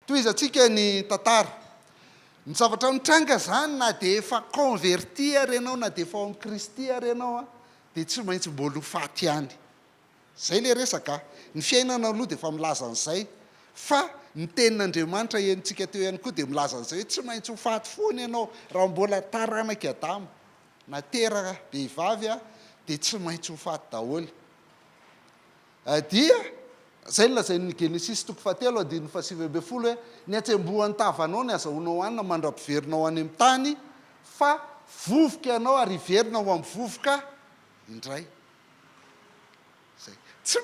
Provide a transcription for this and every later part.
toizatsika ny tantara ny zavatra mitranga zany na dia efa converti ary ianao na dia efa ao amin'ny Kristy ary ianao a dia tsy maintsy mbola ho faty ihany. Zay le resaka ny fiainana aloha dia efa milaza an'izay fa ny tenin'Andriamanitra enitsika teo ihany koa dia milaza an'izay hoe tsy maintsy ho faty foana ianao raha mbola taranaka Adama na tera behivavy a dia tsy maintsy ho faty daholo. Dia zay lazain'ny Genesis 3:7-10 hoe ny atsembohan'ny tavanao ny azahoanao anina mandra-piverinao any amin'ny tany fa vovoka ianao ary iverina ho amin'ny vovoka indray. Zay tsy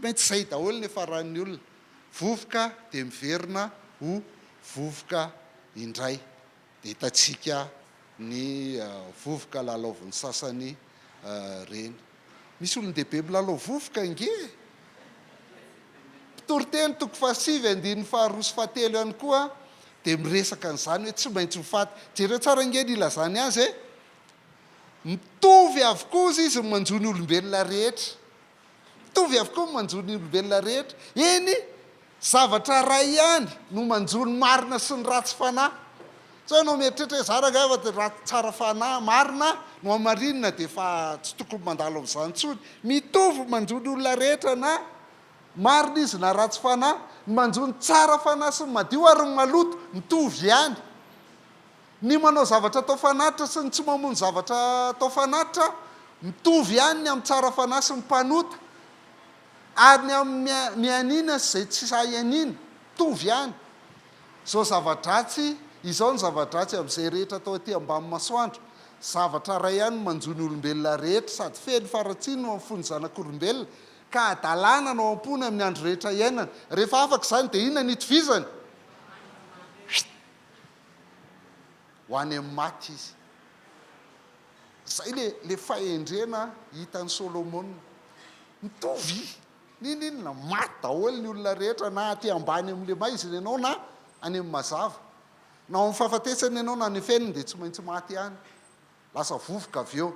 maintsy zay daholo ny faran'ny olona vovoka dia miverina ho vovoka indray. Dia hitantsika ny vovoka lalaovin'ny sasany reny. Misy olon-dehibe milalao vovoka nge. Toroteny 7:2-7 ihany koa dia miresaka an'izany hoe tsy maintsy ho faty. Jereo tsara nge ny ilazany azy mitovy avokoa izy manjo ny olombelona rehetra. Mitovy avokoa manjo ny olombelona rehetra. Eny zavatra ray ihany no manjo ny marina sy ny ratsy fanahy. So ianao mieritreritra hoe zaranga fa ratsy tsara fanahy marina no amarinina dia fa tsy tokony mandalo amin'izany intsony. Mitovy manjo ny olona rehetra na marina izy na ratsy fanahy, manjo ny tsara fanahy sy ny madio ary ny maloto mitovy ihany. Ny manao zavatra atao fanatitra sy ny tsy mamono zavatra atao fanatitra mitovy ihany ny amin'ny tsara fanahy sy ny mpanota ary ny amin'ny mianina sy zay tsy sahy anina mitovy ihany. Zao zava-dratsy izao ny zava-dratsy amin'izay rehetra atao aty ambanin'ny masoandro. Zavatra ray ihany manjo ny olombelona rehetra sady feno faratsiny no amin'ny fony zanak'olombelona ka adalàna no ampony amin'ny andro rehetra iainana. Rehefa afaka izany dia inona ny itovizany? Ho any amin'ny maty izy. Zay le fahendrena hitan'ny Solomona. Mitovy ninona maty daholo ny olona rehetra na aty ambany amin'le maizina ianao na any amin'ny mazava. Na amin'ny fahafatesana ianao na ny feniny dia tsy maintsy maty ihany. Lasa vovoka avy eo.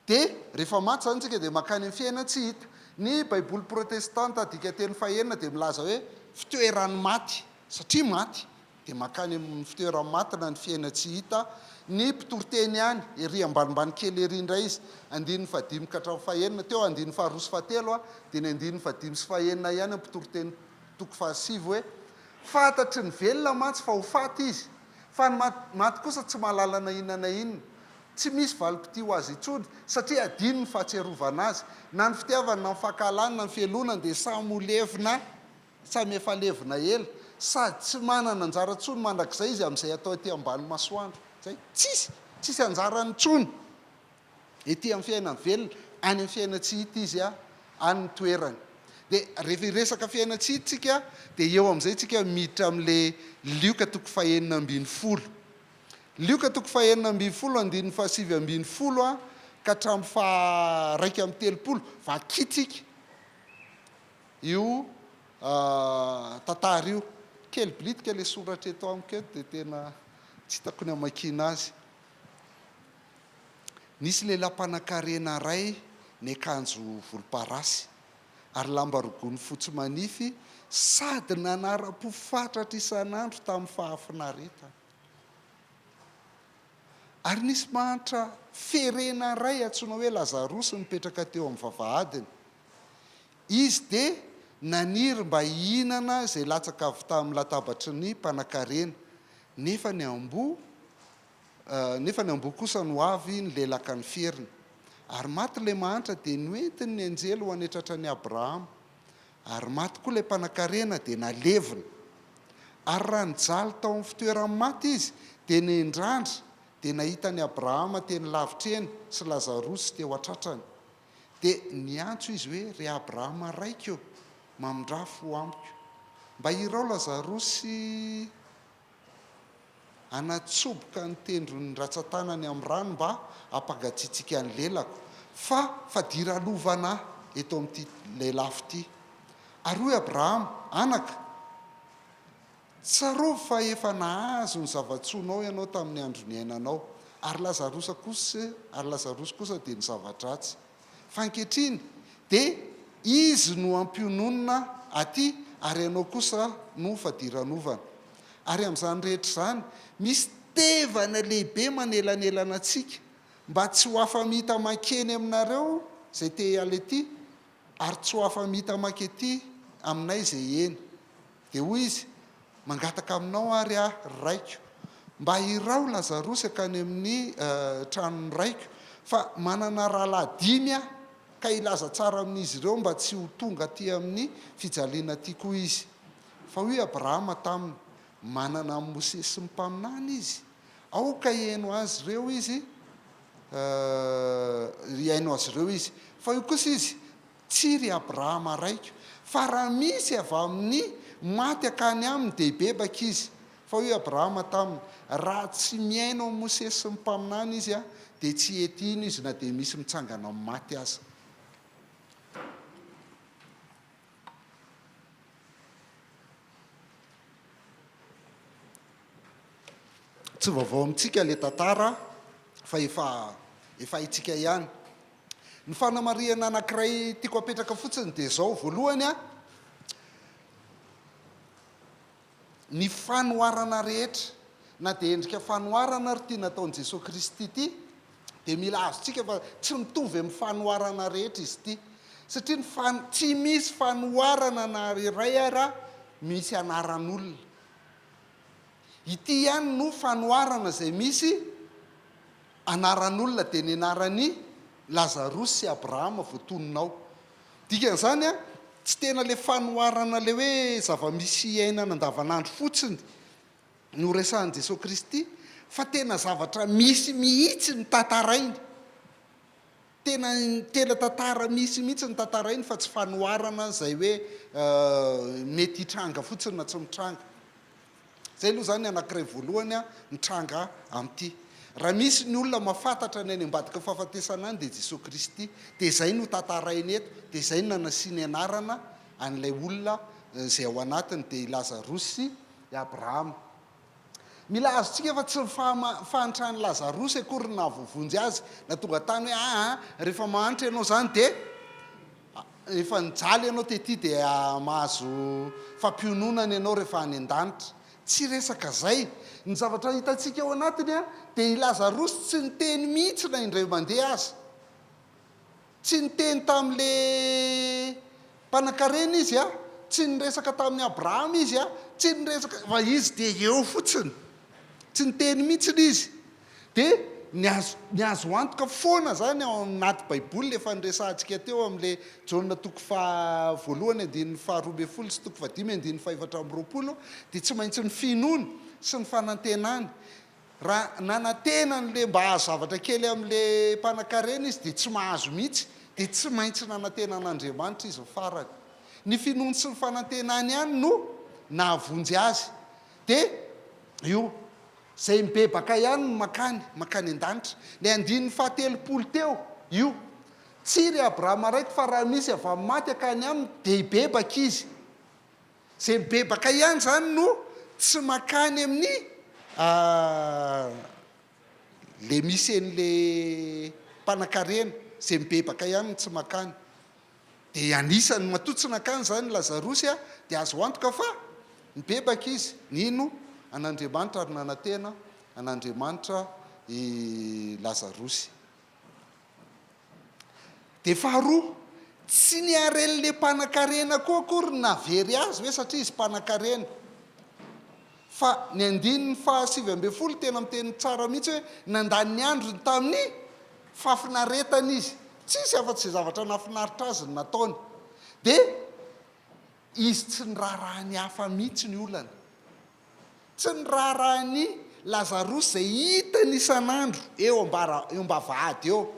Dia rehefa maty zany tsika dia mankany amin'ny fiainana tsy hita. Ny baiboly protestanta dika teny fahenina dia milaza hoe fitoeran'ny maty satria maty dia mankany amin'ny fitoeran'ny maty na ny fiainana tsy hita. Ny mpitoroteny ihany ery ambanimbany kely ery indray izy 5:5 ka hatramin'ny fahenina teo 5:2-7 dia ny 5:5-7 ihany mpitoroteny 7 hoe fantatry ny velona mantsy fa ho faty izy fa ny maty kosa tsy mahalala na inona na inona. Tsy misy valim-pity ho azy intsony satria adino ny fahatserovana azy na ny fitiavana na ny fahakalana na ny fialonana dia samy levina samy efa levina ela sady tsy manana anjara intsony mandrakizay izy amin'izay atao aty ambany masoandro. Zay tsisy anjarany intsony ety amin'ny fiainana velona any amin'ny fiainana tsy hita izy any ny toerany. Dia rehefa iresaka fiainana tsy hitsika dia eo amin'izay tsika miditra amin'le Lioka 6:20. Lioka 6:20 ka hatramin'ny 1:30 vakitsika io tantara io kely blitika le soratra eto amiko eto dia tena tsy hitako ny hamakiana azy. Nisy lehilahy mpanankarena ray ny akanjo volomparasy ary lamba rogony fotsy manify sady nanara-pofatratra isan'andro tamin'ny fahafinaretana. Ary nisy mahantra ferena ray antsoina hoe Lazarosy mipetraka teo amin'ny vavahadiny. Izy dia naniry mba hihinana izay latsaka avy tamin'ny latabatry ny mpanankarena nefa ny amboa kosa no avy ny lelaka ny feriny. Ary maty ilay mahantra dia noentiny ny anjely ho anetratra ny Abrahama. Ary maty koa ilay mpanankarena dia nalevina. Ary raha nijaly tao amin'ny fitoeran'ny maty izy dia nendrandra dia nahita ny Abrahama teny lavitra eny sy Lazarosy teo atratrany. Dia niantso izy hoe ry Abrahama raikio mamindrafo ho amiko mba irao Lazarosy anatsoboka ny tendron'ny ratsan-tanany amin'ny rano mba hampagatsiatsika ny lelako fa dira lovana eto amin'ity lehilahy ity. Ary hoe Abrahama anaka tsarov fa efa nahazo ny zava-tsoanao ianao tamin'ny andro ny ainanao ary Lazarosy kosa dia ny zava-dratsy fa ankehitriny dia izy no ampiononina aty ary ianao kosa no fadiran'ovana. Ary amin'izany rehetra zany misy tevana lehibe manelanelana antsika mba tsy ho afa-mita makeny aminareo zay te alety, ary tsy ho afa-mita makety aminay zay eny. Dia hoy izy, mangataka aminao ary raiko mba hirao Lazarosy akany amin'ny tranony raiko, fa manana rahalahy 5 ka ilaza tsara amin'izy ireo mba tsy ho tonga aty amin'ny fijaliana ty koa izy. Fa hoy Abrahama taminy, manana amin'ny Mosesy sy ny mpaminany izy, aoka iaino azy ireo izy, iaino azy ireo izy. Fa io kosa izy, tsy ry Abrahama raiko, fa raha misy avy amin'ny maty akany aminy dia hibebaka izy. Fa hoy Abrahama taminy, raha tsy miaino amin'ny Mosesy sy ny mpaminany izy dia tsy etino izy na dia misy mitsangana amin'ny maty aza. Tsy vaovao amintsika le tantara fa efa itsika ihany. Ny fanamariana anankiray tiako apetraka fotsiny dia zao. Voalohany ny fanoharana rehetra na dia endrika fanoharana ary tia nataon'i Jesosy Kristy ity dia mila azontsika fa tsy mitovy amin'ny fanoharana rehetra izy ity, satria tsy misy fanoharana na iray ara misy anaran'olona. Ity ihany no fanoharana zay misy anaran'olona, dia ny anaran'ny Lazarosy sy Abrahama voatononao. Dikan'izany tsy tena le fanoharana le hoe zava-misy iainana andavanandro fotsiny no resahan'i Jesosy Kristy, fa tena zavatra misy mihitsy ny tantarainy. Tena tantara misy mihitsy ny tantarainy, fa tsy fanoharana zay hoe mety hitranga fotsiny na tsy mitranga. Zay aloha zany anankiray voalohany mitranga amin'ity. Raha misy ny olona mahafantatra ny any ambadika fahafatesana any dia Jesosy Kristy, dia zay no tantarainy eto, dia zay no nanasiany anarana an'ilay olona zay ao anatiny, dia Lazarosy sy Abrahama. Mila azontsika fa tsy ny fahantrany Lazarosy akory na voavonjy azy na tonga tany hoe rehefa mahantra ianao zany dia efa nijaly ianao tety dia mahazo fampiononana ianao rehefa any an-danitra. Tsy resaka zay. Ny zavatra hitantsika ao anatiny dia i Lazarosy tsy niteny mihitsy na indray mandeha aza. Tsy niteny tamin'le mpanan-karena izy tsy niresaka tamin'ny Abrahama izy tsy niresaka, fa izy dia eo fotsiny, tsy niteny mihitsiny izy. Dia ny azo antoka foana zany ao anaty baiboly efa niresahantsika teo amin'le Jaona 1:2 sy 5:24 dia tsy maintsy ny finoana sy ny fanantenany. Raha nanantenan'le mba hahazo zavatra kely amin'le mpanan-karena izy dia tsy mahazo mihitsy, dia tsy maintsy nanantenan'Andriamanitra izy farany. Ny finoany sy ny fanantenany ihany no nahavonjy azy. Dia io zay mibebaka ihany no makany an-danitra. Le 170 teo io tsy ry Abrahama raiky, fa raha misy avy amin'ny maty akany aminy dia hibebaka izy. Zay mibebaka ihany zany no tsy makany amin'ny le misy an'le mpanan-karena. Zay mibebaka ihany no tsy makany. Dia anisany matotsina akany zany Lazarosy dia azo antoka fa mibebaka izy. Nino? An'Andriamanitra ary nanantena an'Andriamanitra i Lazarosy. Dia faharoa, tsy niaren'le mpanan-karena koa akory navery azy hoe satria izy mpanan-karena. Fa ny 9:7 tena miteny tsara mihitsy hoe nandany ny androny tamin'ny fafinaretana izy. Tsisy afa-tsy zavatra nafinaritra azy ny nataony. Dia izy tsy niraharahan'ny hafa mihitsy ny olana. Tsy niraharahan'ny Lazarosy zay hitany isan'andro eo am-bavahady eo.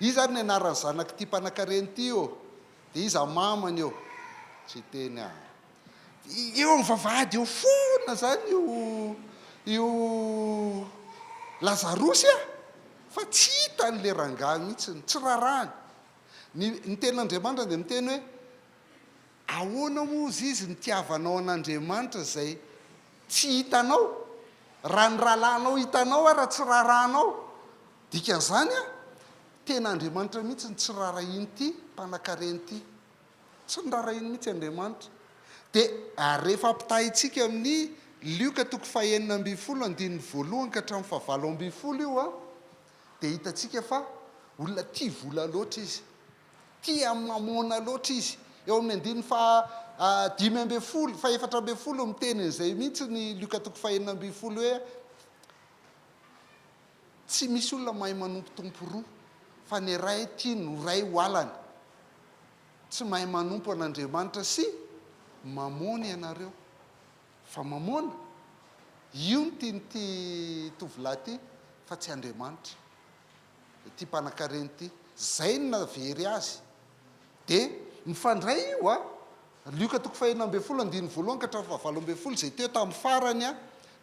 Izy ary ny anaran'ny zanak'ity mpanan-karena ity eo, dia izy mamany eo, tsy teny eo amin'ny vavahady eo fona zany io Lazarosy fa tsy hitan'le rangahy mihitsy, tsy rarahany. Ny tenin'Andriamanitra dia miteny hoe ahoana moa izy nitiavanao an'Andriamanitra zay tsy hitanao, raha ny rahalahinao hitanao raha tsy rarahanao. Dikan'izany tena Andriamanitra mihitsy ny tsy rarahiny ity mpanan-karena ity. Tsy nirarahiny mihitsy Andriamanitra. dia rehefa ampitahintsika amin'ny lioka toko fahenina ambin'ny folo andininy voalohany ka hatramin'ny favalo ambin'ny folo io a dia hitantsika fa olona tia vola loatra izy, tia mamona loatra izy. Eo amin'ny andininy dimy ambin'ny folo, efatra ambin'ny folo mitenin'izay mihitsy ny lioka toko fahenina ambin'ny folo hoe tsy misy olona mahay manompo tompo roa fa ny ray tia no ray hoalany. Tsy mahay manompo an'Andriamanitra sy mamona ianareo, fa mamona io ny tianyty tovolahy ty fa tsy Andriamanitra, ty mpanan-karena ty. Zay no navery azy. Dia mifandray io a lioka toko fahenina ambin'ny folo andininy voalohany ka hatramin'ny favalo ambin'ny folo zay teo tamin'ny farany a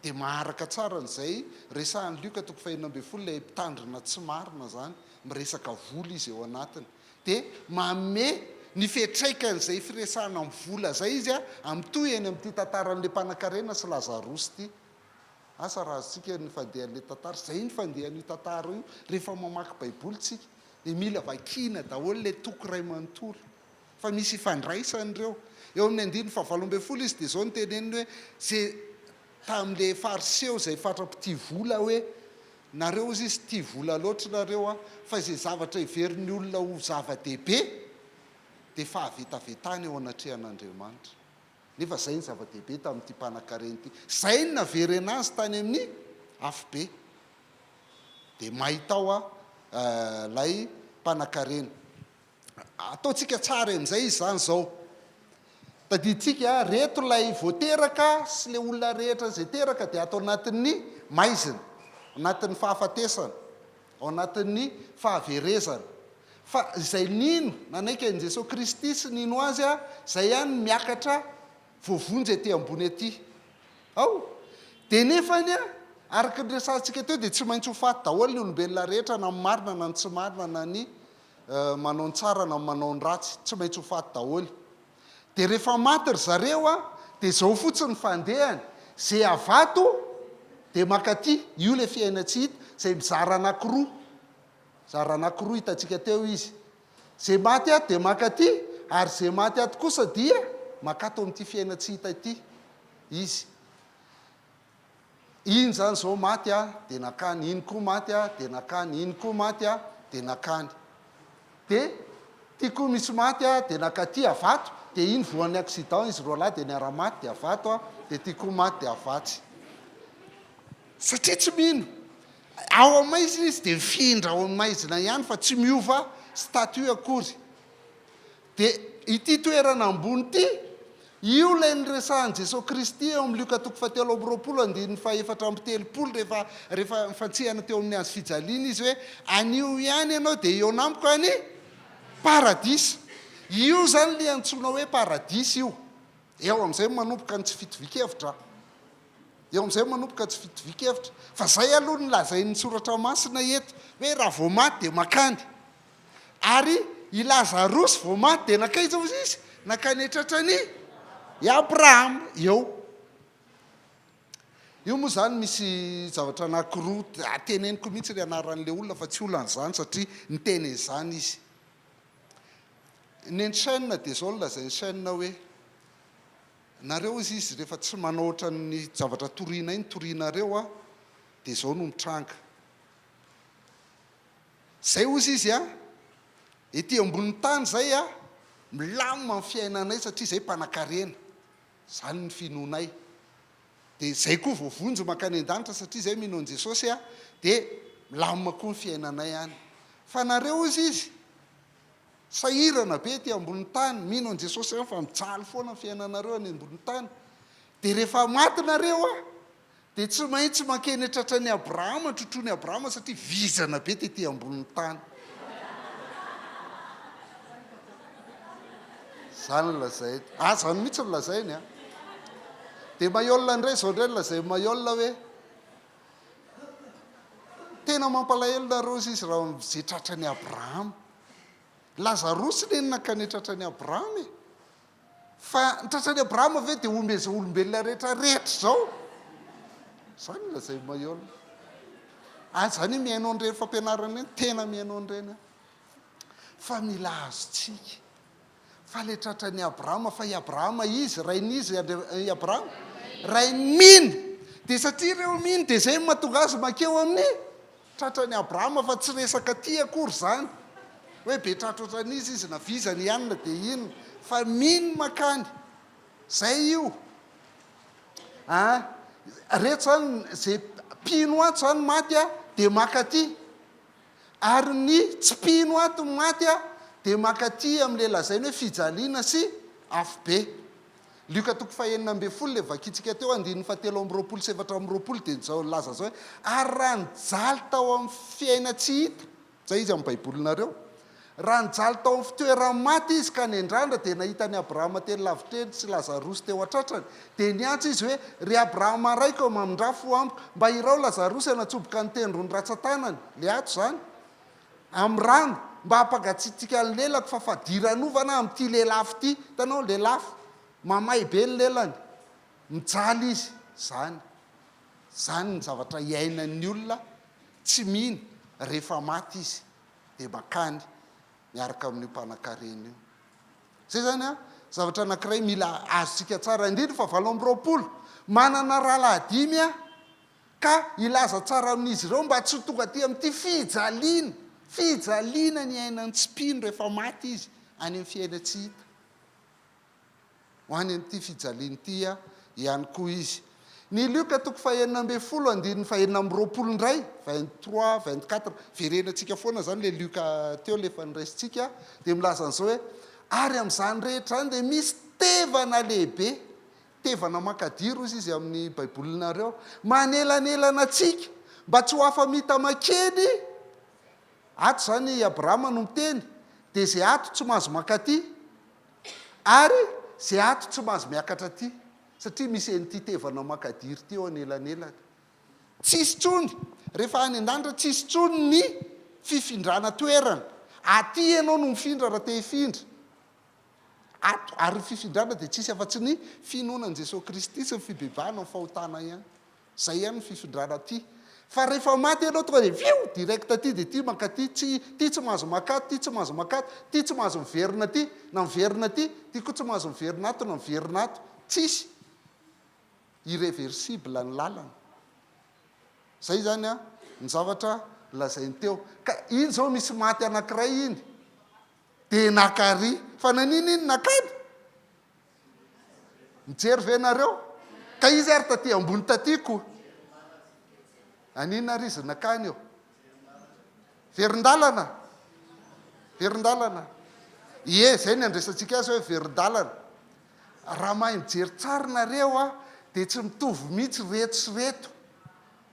dia maharaka tsara n'izay resahan'ny lioka toko fahenina ambin'ny folo ilay mpitandrina tsy marina zany, miresaka vola izy eo anatiny. Dia manome ny fiantraikan'izay firesahana amin'ny vola zay izy a amitoy eny amin'ity tantaran'ilay mpanan-karena sy Lazarosy ty. Asa raha azontsika ny fandehan'ilay tantara, zay ny fandehan'io tantara io rehefa mamaky baiboly tsika dia mila vakina daholo ilay toko ray manontolo fa misy ifandraisan'ireo. Eo amin'ny andininy favalo ambin'ny folo izy dia zao ny teneniny hoe zay tamin'ilay fariseo zay fatra-pity vola hoe nareo izy tia vola loatra nareo a fa izay zavatra iverin'ny olona ho zava-dehibe dia fahavetavetany eo anatrehan'Andriamanitra. Nefa zay ny zava-dehibe tamin'ity mpanan-karena ity, zay ny navery anazy tany amin'ny afobe. Dia mahitao a lay mpanan-karena. Ataontsika tsara amin'izay izy zany zao. Tadiditsika reto lay voateraka sy le olona rehetra zay teraka dia atao anatin'ny maizina, anatin'ny fahafatesana, ao anatin'ny fahaverezana. Fa izay nino nanaiky an'i Jesosy Kristy sy nino azy a zay ihany miakatra voavonjy aty ambony aty. Ao dia nefany a araka ny resantsika teo dia tsy maintsy ho faty daholo ny olombelona rehetra na marina na ny tsy marina na ny manao ny tsara na manao ny ratsy, tsy maintsy ho faty daholo. Dia rehefa maty ry zareo a dia zao fotsiny fandehany, zay avato dia makaty. Io le fiaina tsy hita zay mizara anankiroa, zara anankiroa hitantsika teo izy. Zay maty ato dia makaty, ary zay maty ato kosa dia makato amin'ity fiaina tsy hita ity izy. Iny zany zao maty a dia nakany, iny koa maty a dia nakany, iny koa maty a dia nakany. Dia tia koa misy maty a dia nakaty avato, dia iny voan'ny accident izy roa lahy dia niara-maty dia avato a, dia tia koa maty dia avatsy. Satria tsy mino, ao amaizina izy dia mifindra ao amaizina ihany fa tsy miova statut akory. Dia ity toerana ambony ity, io lay nyresahan'i Jesosy Kristy eo amin'ny lioka toko fahatelo amby roapolo andininy fahaefatra amby telopolo rehefa mifantsihana teo amin'ny azo fijaliana izy hoe anio ihany ianao dia eo namiko any paradisa. Io zany le antsoina hoe paradisa io. Eo amin'izay manomboka ny tsy fitovik-hevitra, eo amin'izay manomboka tsy fitovik-hevitra. Fa zay aloha ny lazain'ny soratra masina eto hoe raha vao maty dia makany. Ary i Lazarosy vao maty dia nakaiza izy? Nakany tratrany i Abrahama eo. Io moa zany misy zavatra anankiroa ateneniko mihitsy ny anaran'ilay olona fa tsy olan'izany satria niteny izany izy. Ny chaîne dia zao nolazainy chaîne hoe nareo izy rehefa tsy manao ohatran'ny zavatra toriana iny torianareo a dia zao no mitranga. Zay ozy izy a ety ambonin'ny tany zay a milamina ny fiainanay satria zay mpanan-karena, zany ny finoanay. Dia zay koa voavonjy mankany an-danitra satria zay mino an'i Jesosy a dia milamina koa ny fiainanay any. Fa nareo izy sahirana be ety ambonin'ny tany, mino an'i Jesosy fa mijaly foana ny fiainanareo any ambonin'ny tany. Dia rehefa maty nareo a dia tsy maintsy mankeny tratran'ny Abrahama, trotroiny Abrahama satria vizana be tety ambonin'ny tany. Zany lazay, zany mihitsy ny lazainy a. Dia Maïolina indray zao indray lazay Maïolina hoe tena mampalahelo nareo izy raha zay tratran'ny Abrahama. Lazarosy neny nakany tratran'ny Abrahama e. Fa ny tratran'ny Abrahama ve dia omeza olombelona rehetra rehetra zao? Zany lazay Maïolina. Zany miaino an'ireny fampianarana eny, tena miaino an'ireny. Fa mila azotsika fa le tratrany Abrahama fa i Abrahama izy rain'izy i Abrahama rainy miny dia satria ireo miny dia zay mahatonga azy makeo amin'ny tratrany Abrahama fa tsy resaka ty akory zany hoe be tratrotran'izy izy navizany ihanina dia inona fa miny makany zay io rehetra zany zay mpino ato zany maty a dia makaty ary ny tsy mpino ato maty a dia makaty amin'le lazainy hoe fijaliana sy afobe lioka toko fahenina ambe folo le vakitsika teo 17:27 dia zao laza zao hoe ary raha nijaly tao amin'ny fiaina tsy hita zay izy amin'ny baibolinareo raha nijaly tao amin'ny fitoerany maty izy ka nendrandra dia nahitany Abrahama teny lavitreny sy Lazarosy teo an-tratrany dia niantso izy hoe ry Abrahama raiko mamindrafo amiko mba irao Lazarosy anatsoboka ny tendrony ratsan-tanany le ato zany amin'ny rano mba hampagatsitsika ny lelako fa fadiranovana amin'ity lelafo ity tanao lelafo mamay be ny lelany mijaly izy zany ny zavatra iainan'ny olona tsy miny rehefa maty izy dia makany miaraka amin'io mpanan-karena io zay zany zavatra anankiray mila azontsika tsara indrindra fa 20 manana rahalahadimy ka ilaza tsara amin'izy ireo mba tsy tonga aty amin'ity fijaliana ny ainany tsy mpino rehefa maty izy any amin'ny fiaina tsy hita ho any amin'ity fijaliany ity ihany koa izy ny lioka toko fahenina ambe folo andininy fahenina am'roapolo indray 23 24 verenantsika foana zany le lioka teo lefa niraisitsika dia milaza an'izao hoe ary amin'izany rehetra zany dia misy tevana lehibe tevana makadiro izy amin'ny baibolinareo manelanelana atsika mba tsy ho afa-mita makeny ato zany Abrahama no miteny dia zay ato tsy mahazo makaty ary zay ato tsy mahazo miakatra aty satria misy an'ity tevana makadiry ty eo anelanelana tsisy trony rehefa any an-danitra tsisy trony ny fifindrana toerana aty ianao no mifindra raha te hifindra ato ary fifindrana dia tsisy afa-tsy ny finoanan' Jesosy Kristy sy ny fibebahana ny fahotana ihany zay ihany ny fifindrana aty fa rehefa maty ianao tonga dia vio direct aty dia ty makaty ty tsy mahazo makaty ty tsy mahazo makaty ty tsy mahazo miverina aty na miverina aty ty koa tsy mahazo miverina ato na miverina ato tsisy irréversible ny lalana zay zany ny zavatra lazainy teo ka iny zao misy maty anankiray iny dia nakary fa nanina iny nakany mijery venareo ka izy ary taty ambony tatyko anina ary izy nakany eo verindalana zay ny andresantsika azy hoe verindalana raha mahay mijery tsara nareo dia tsy mitovy mihitsy reto sy reto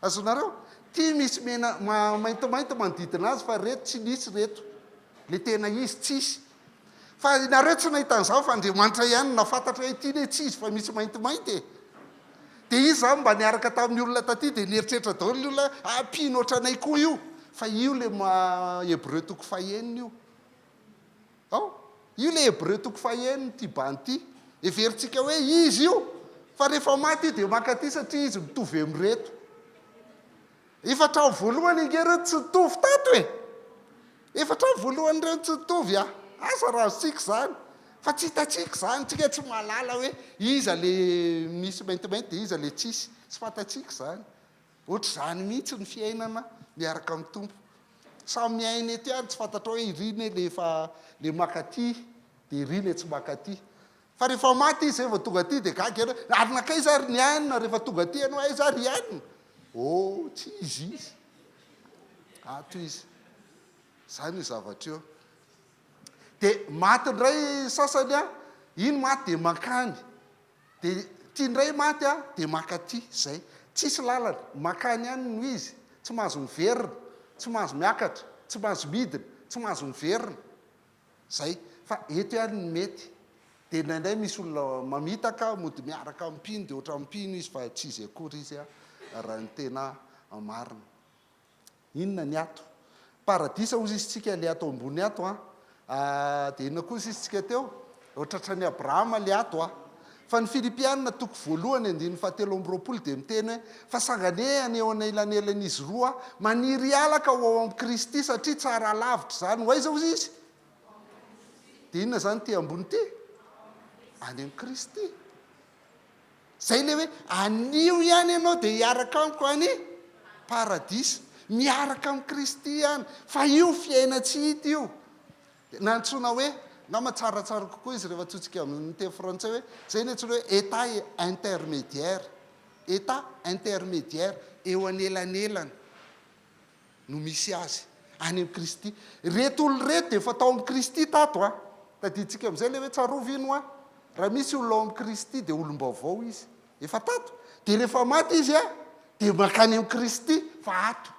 azonareo ty misy mena maintomainto manodidina azy fa reto tsy nisy reto le tena izy tsisy fa nareo tsy nahitan'izao fa Andriamanitra ihany nafantatra hoe ty ne tsy izy fa misy maintomainty dia izy zany mba niaraka tamin'ny olona taty dia nieritreritra daholo ny olona mpino ohatranay koa io fa io le Hebreu toko fahenina io le Hebreu toko fahenina ty bany ty everitsika hoe izy io fa rehefa maty io dia makaty satria izy mitovy amin'reto efatra voalohany ingereo tsy mitovy tato efatra voalohan'ireo tsy mitovy asa raha azontsika zany fa tsy hitatsika zany tsika tsy mahalala hoe iza le misy maintimainty dia iza le tsisy tsy fantatsika zany ohatra zany mihitsy ny fiainana miaraka amin'ny tompo samy miaina eto ihany tsy fantatra hoe iriny lefa le makaty dia iriny tsy makaty fa rehefa maty izy zay vao tonga aty dia gaga ianao ary nakay zary ny anina rehefa tonga aty ianao ay zary ianina tsy izy ato izy zany io zavatra eo dia maty ndray sasany iny maty dia makany dia tia ndray maty dia makaty zay tsisy lalana makany ihany no izy tsy mahazo miverina tsy mahazo miakatra tsy mahazo midina tsy mahazo miverina zay fa eto ihany ny mety dia indraindray misy olona mamitaka mody miaraka ampino dia ohatra ampino izy fa tsy izy akory izy raha ny tena marina inona ny ato paradisa ozy izytsika le ato ambony ato dia inona koa izy izytsika teo ohatratra Abrahama le ato fa ny Filipianina toko voalohany 17:20 dia miteny hoe fa sanganehany eo anelanelan'izy roa maniry alaka ho ao amin'ny Kristy satria tsara lavitra zany ho aiza ozy izy dia inona zany ty ambony ty any amin'ny Kristy. Zay le hoe anio ihany ianao dia hiaraka amiko any paradisa, miaraka amin'ny Kristy ihany. Fa io fiaina tsy hita io. Nantsoina hoe nama tsaratsara kokoa izy rehefa atsotsika amin'ny teny frantsay hoe zay ny antsoina hoe état intermédiaire. État intermédiaire, eo anelanelany no misy azy any amin'ny Kristy. Reto olo reto dia efa tao amin'ny Kristy tato a. Tadiditsika amin'izay le hoe tsarovy ino a. Raha misy olona ao amin'ny Kristy dia olom-baovao izy. Efa tato. Dia rehefa maty izy a, dia makany amin'ny Kristy fa ato.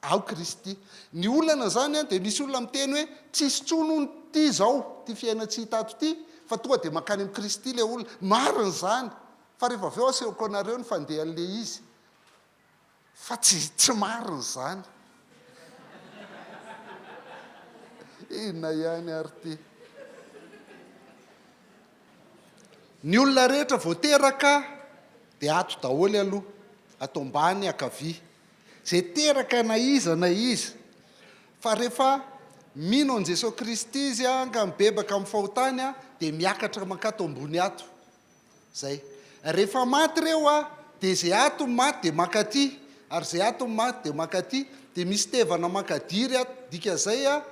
Ao Kristy. Ny olana zany a dia misy olona miteny hoe tsisy tsono ty zao, ty fiaina tsy hitato ty, fa tonga dia makany amin'ny Kristy le olona. Marina zany. Fa rehefa avy eo asehoko anareo ny fandehan'le izy. Fa tsy marina zany. Inona ihany ary ty. Ny olona rehetra voateraka dia ato daholo aloha, ato ambany akavia. Zay teraka na iza. Fa rehefa mino an Jesosy Kristy izy a, ka mibebaka amin'ny fahotany a, dia miakatra mankato ambony ato. Zay. Rehefa maty reo a, dia zay ato maty dia makaty, ary zay ato maty dia makaty. Dia misy tevana makadiry ato, dika zay a,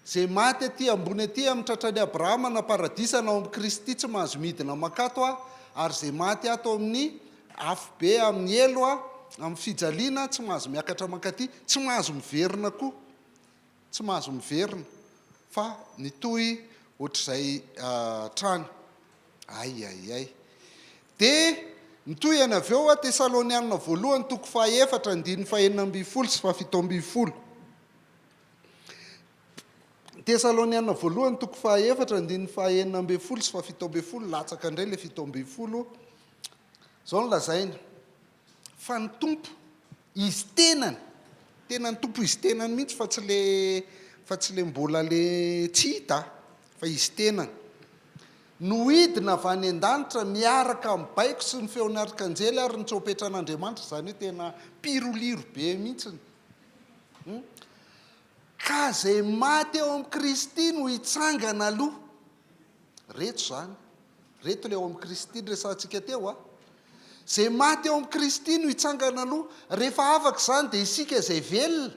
zay maty aty ambony aty amin'ny tratrany Abrahama na paradisa na ao amin'ny Kristy tsy mahazo midina makato a, ary zay maty ato amin'ny afo be amin'ny elo a, amin'ny fijaliana tsy mahazo miakatra makaty, tsy mahazo miverina koa. Tsy mahazo miverina fa nitohy ohatr'izay trano. Ay. Dia nitohy any avy eo a Tesalonianina voalohany toko 4 andiny 4 sy 7. Tesalonianina voalohany toko 4 andiny 4 sy 7. Latsaka indray le 7. Zao no lazaina. Fa ny tompo izy tenany, tena ny tompo izy tenany mihitsy fa tsy le mbola le tsy hita, fa izy tenany. No hidina avy any an-danitra miaraka amin'ny baiko sy ny feon'ny arkanjely ary ny tropetra'Andriamanitra, zany hoe tena piroliro be mihitsiny. Ka zay maty eo amin'ny Kristy no hitsangana aloha. Reto zany. Reto le ao amin'ny Kristy resantsika teo a. Zay maty eo amin'ny Kristy no hitsangana aloha. Rehefa afaka zany dia isika zay velona,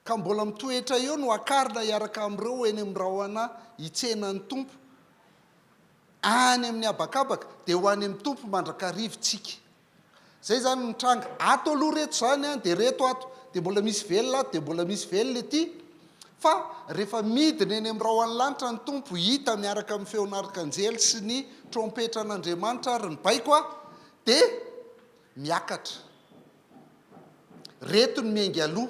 ka mbola mitoetra eo no akarina hiaraka amin'ireo eny amin'ny rahona hitsenan'ny tompo. Any amin'ny habakabaka dia ho any amin'ny tompo mandrakarivotsika. Zay zany mitranga. Ato aloha reto zany a, dia reto ato. Dia mbola misy velona ato, dia mbola misy velona ety. Fa rehefa midina eny amin'ny rahona lanitra ny tompo, hita miaraka amin'ny feon'ny arkanjely sy ny trompetran'Andriamanitra ary ny baiko a, dia miakatra. Reto ny miainga aloha.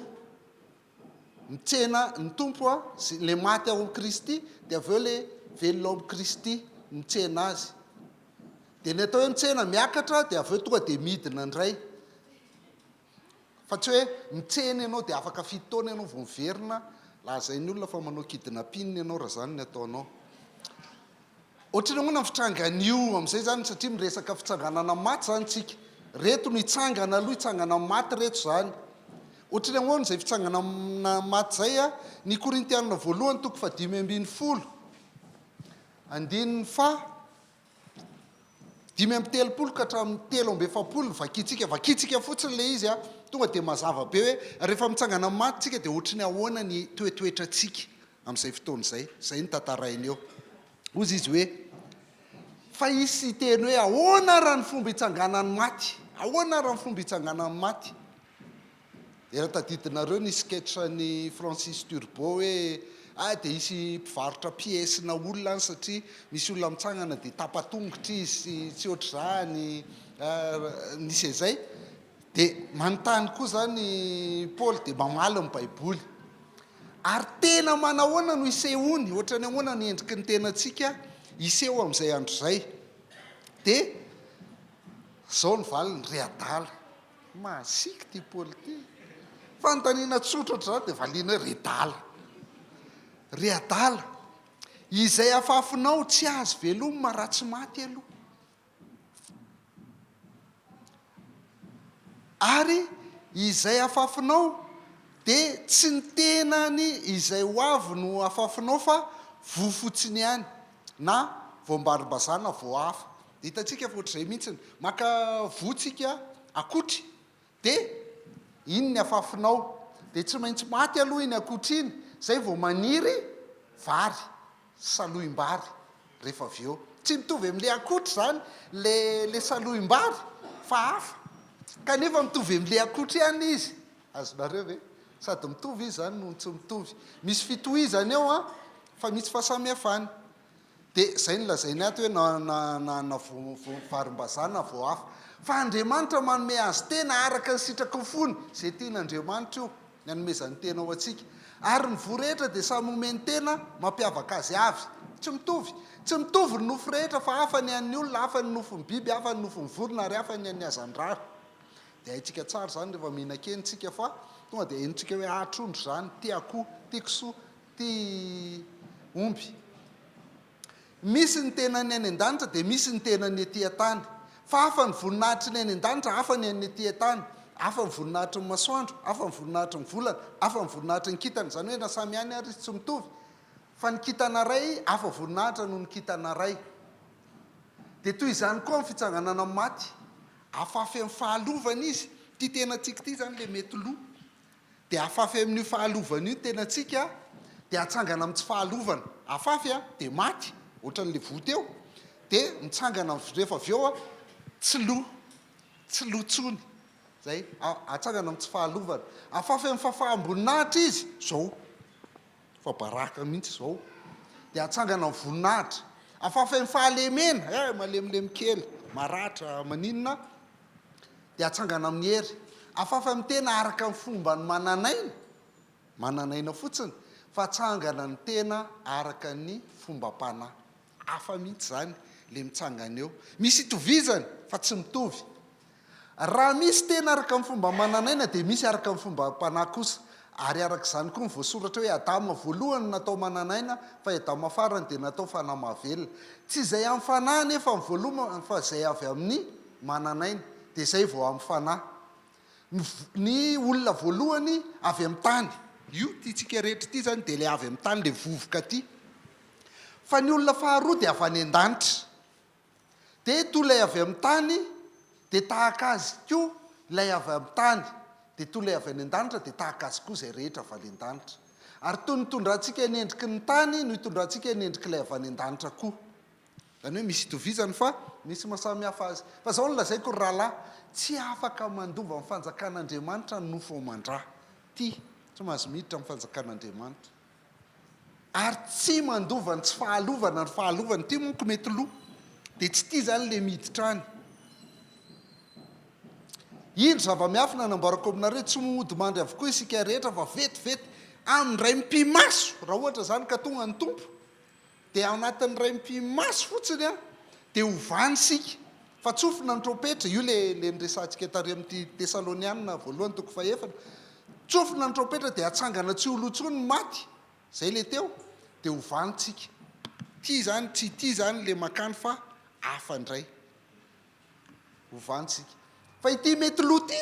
Mitsena ny tompo a, le maty ao amin'ny Kristy, dia avy eo le velona ao amin'ny Kristy mitsena azy. Dia ny atao hoe mitsena miakatra, dia avy eo tonga dia midina indray. Fa tsy hoe mitsena ianao dia afaka fito taona ianao vao miverina, lazain'ny olona fa manao kidnapping ianao raha zany ny ataonao. Ohatrany ahoana ny fitrangan'io amin'izay zany, satria miresaka fitsanganana maty zany tsika. Reto no hitsangana aloha, hitsangana maty reto zany. Ohatrany ahoana izay fitsanganana maty zay a, ny Korintianina voalohany toko 5:10. Andininy fa 5:30 ka hatramin'ny 3:70 vakitsika fotsiny le izy a, tonga dia mazava be hoe rehefa mitsangana maty tsika dia ohatrany ahoana ny toetoetra tsika amin'izay fotoana izay. Zay ny tantarainy eo. Ozy izy hoe fa isy teny hoe ahoana raha ny fomba hitsanganany maty, ahoana raha ny fomba hitsanganany maty. Era tadidinareo ny sketch-ny Francis Turbo hoe dia isy mpivarotra pièce-na olona any satria misy olona mitsangana dia tapatongotra izy tsy ohatr'izany, nisy izay. Dia manontany koa zany Paoly dia mamaly ny baiboly. Ary tena manahoana no isehony, ohatrany ahoana ny endriky ny tenantsika iseho amin'izay andro izay. Dia zao ny valiny ry-adala. Masika ty Paoly ty. Fanontaniana tsotra ohatr'izany dia valiana hoe ry-adala. Ry-adala, izay afafinao tsy azo veloma raha tsy maty aloha. Ary izay afafinao dia tsy ny tenany izay ho avy no afafinao fa vofotsiny ihany, na voambaribazana vo hafa. Hitantsika foatr'izay mihitsiny maka votsika akotry dia iny ny afafinao dia tsy maintsy maty aloha iny akotry iny zay vao maniry vary saloim-bary rehefa avy eo tsy mitovy amin'le akotry zany le saloim-bary fa hafa kanefa mitovy amin'le akotry ihany izy azonareo ve sady mitovy izy zany no tsy mitovy misy fitohizany eo a fa misy fahasamihafany dia zay no lazainy ato hoe na varim-bazana vo hafa fa Andriamanitra manome azy tena araka ny sitraka ny fony zay tian'Andriamanitra io ny anomezany tena ao antsika ary ny vo rehetra dia samy omeny tena mampiavaka azy avy tsy mitovy ny nofo rehetra fa hafa ny an'ny olona hafa ny nofon'ny biby hafa ny nofon'ny vorona ary hafa ny an'ny azandraro dia haintsika tsara zany rehefa mihinan-kenitsika fa tonga dia haintsika hoe ahatrondro zany ty akoho ty kisoa ty omby misy ny tenany any an-danitra dia misy ny tenany etỳ an-tany fa hafa ny voninahitry ny any an-danitra hafa ny any etỳ an-tany hafa ny voninahitry ny masoandro hafa ny voninahitry ny volana hafa ny voninahitry ny kintana zany hoe na samy any ary izy tsy mitovy fa ny kintana ray hafa voninahitra noho ny kintana ray dia toy izany koa ny fitsanganana amin'ny maty afafy amin'ny fahalovana izy ty tenantsika ity zany le mety loha dia afafy amin'io fahalovana io tenantsika dia atsangana amin'ny tsy fahalovana afafy a dia maty ohatran'le voty eo dia mitsangana rehefa avy eo a tsy loha tsony zay atsangana amin'ny tsy fahalovana afafy amin'ny fahafahamboninahitra izy zao fa baraka mihitsy zao dia atsangana amin'ny voninahitra afafy amin'ny fahalemena malemilemy kely maratra maninona dia atsangana amin'ny hery afafy amin'ny tena araka ny fomba ny mananaina fotsiny fa atsangana ny tena araka ny fomba-panahy hafa mihitsy zany le mitsangana eo misy itovizany fa tsy mitovy raha misy tena araka ny fomba mananaina dia misy araka ny fomba-panahy kosa ary araka izany koa ny voasoratra hoe adama voalohany natao mananaina fa adama farany dia natao fanahy mahavelona tsy izay amin'ny fanahy nefa ny voalohany fa izay avy amin'ny mananaina dia izay vao amin'ny fanahy ny olona voalohany avy amin'ny tany io tiatsika rehetra ity zany dia le avy amin'ny tany le vovoka ty fa ny olona faharoa dia avy any an-danitra dia toa ilay avy amin'ny tany dia tahaka azy koa ilay avy amin'ny tany dia toa ilay avy any an-danitra dia tahaka azy koa izay rehetra avy any an-danitra ary toy nytondrantsika ny endriky ny tany no hitondrantsika ny endriky ilay avy any an-danitra koa zany hoe misy itovizany fa misy mahasamihafa azy fa zao no lazaiko ry rahalahy tsy afaka mandova amin'ny fanjakan'Andriamanitra ny nofo aman-drà ty tsy mahazo miditra amin'ny fanjakan'Andriamanitra ary tsy mandova ny tsy fahalovana ny fahalovana ty monko mety loha dia tsy ty zany le miditra any indro zava-miafina nambarako aminareo tsy mody mandry avokoa isika rehetra fa vetivety amin'ny ray mpimaso raha ohatra zany ka tonga ny tompo dia anatin'ny ray mpimaso fotsiny a dia hovany sika fa tsofina ny trompetra io le nyresantsika tary amin'ity tesalonianina voalohany toko fahefana tsofina ny trompetra dia atsangana tsy olotsony ny maty zay le teo dia hovanytsika ty zany tsy ty zany le makany fa hafa indray hovanytsika fa ity mety loha ty